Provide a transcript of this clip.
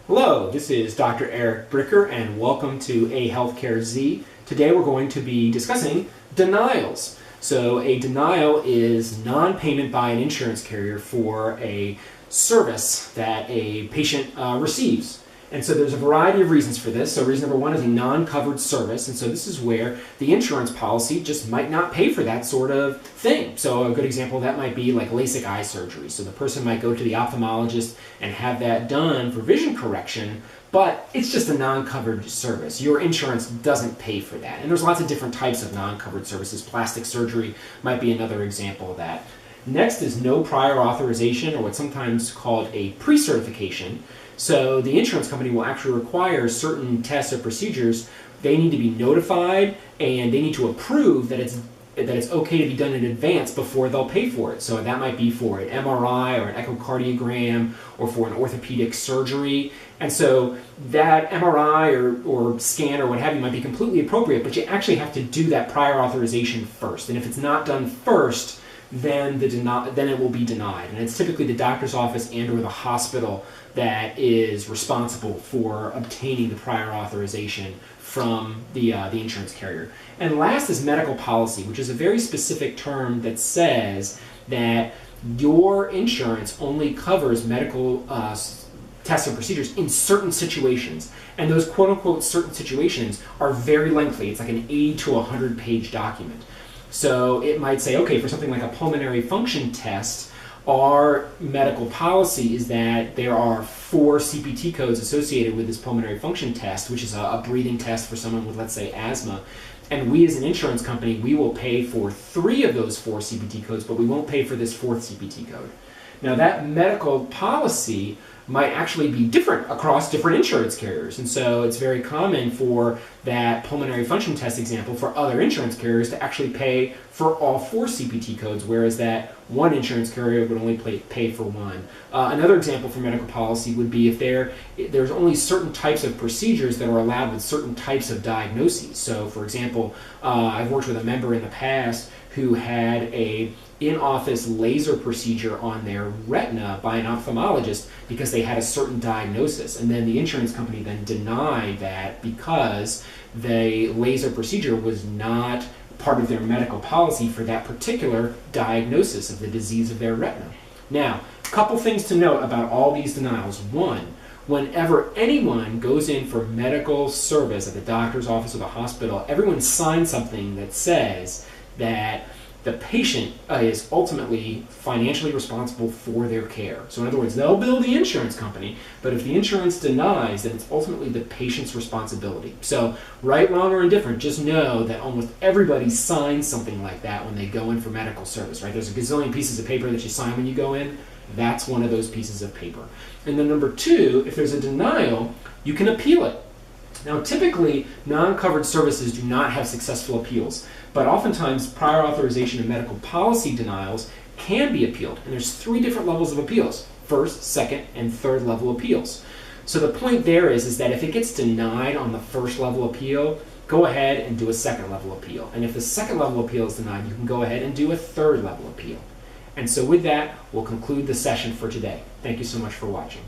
Hello, this is Dr. Eric Bricker and welcome to AHealthcareZ. Today we're going to be discussing denials. So a denial is non-payment by an insurance carrier for a service that a patient receives. And so there's a variety of reasons for this. So reason number one is a non-covered service. And so this is where the insurance policy just might not pay for that sort of thing. So a good example of that might be like LASIK eye surgery. So the person might go to the ophthalmologist and have that done for vision correction, but it's just a non-covered service. Your insurance doesn't pay for that. And there's lots of different types of non-covered services. Plastic surgery might be another example of that. Next is no prior authorization, or what's sometimes called a pre-certification. So the insurance company will actually require certain tests or procedures. They need to be notified and they need to approve that it's okay to be done in advance before they'll pay for it. So that might be for an MRI or an echocardiogram or for an orthopedic surgery. And so that MRI or scan or what have you might be completely appropriate, but you actually have to do that prior authorization first. And if it's not done first, then it will be denied. And it's typically the doctor's office and or the hospital that is responsible for obtaining the prior authorization from the insurance carrier. And last is medical policy, which is a very specific term that says that your insurance only covers medical tests and procedures in certain situations. And those quote-unquote certain situations are very lengthy. It's like an 80 to 100-page document. So it might say, okay, for something like a pulmonary function test, our medical policy is that there are 4 CPT codes associated with this pulmonary function test, which is a breathing test for someone with, let's say, asthma. And we as an insurance company, we will pay for 3 of those 4 CPT codes, but we won't pay for this 4th CPT code. Now that medical policy might actually be different across different insurance carriers. And so it's very common for that pulmonary function test example for other insurance carriers to actually pay for all 4 CPT codes, whereas that one insurance carrier would only pay for 1. Another example for medical policy would be if there's only certain types of procedures that are allowed with certain types of diagnoses. So for example, I've worked with a member in the past who had a in-office laser procedure on their retina by an ophthalmologist because they had a certain diagnosis, and then the insurance company then denied that because the laser procedure was not part of their medical policy for that particular diagnosis of the disease of their retina. Now, a couple things to note about all these denials. One, whenever anyone goes in for medical service at the doctor's office or the hospital, everyone signs something that says that the patient is ultimately financially responsible for their care. So in other words, they'll bill the insurance company, but if the insurance denies, then it's ultimately the patient's responsibility. So right, wrong, or indifferent, just know that almost everybody signs something like that when they go in for medical service, right? There's a gazillion pieces of paper that you sign when you go in. That's one of those pieces of paper. And then number 2, if there's a denial, you can appeal it. Now, typically, non-covered services do not have successful appeals, but oftentimes prior authorization and medical policy denials can be appealed. And there's 3 different levels of appeals: 1st, 2nd, and 3rd level appeals. So the point there is that if it gets denied on the 1st level appeal, go ahead and do a 2nd level appeal. And if the 2nd level appeal is denied, you can go ahead and do a 3rd level appeal. And so with that, we'll conclude the session for today. Thank you so much for watching.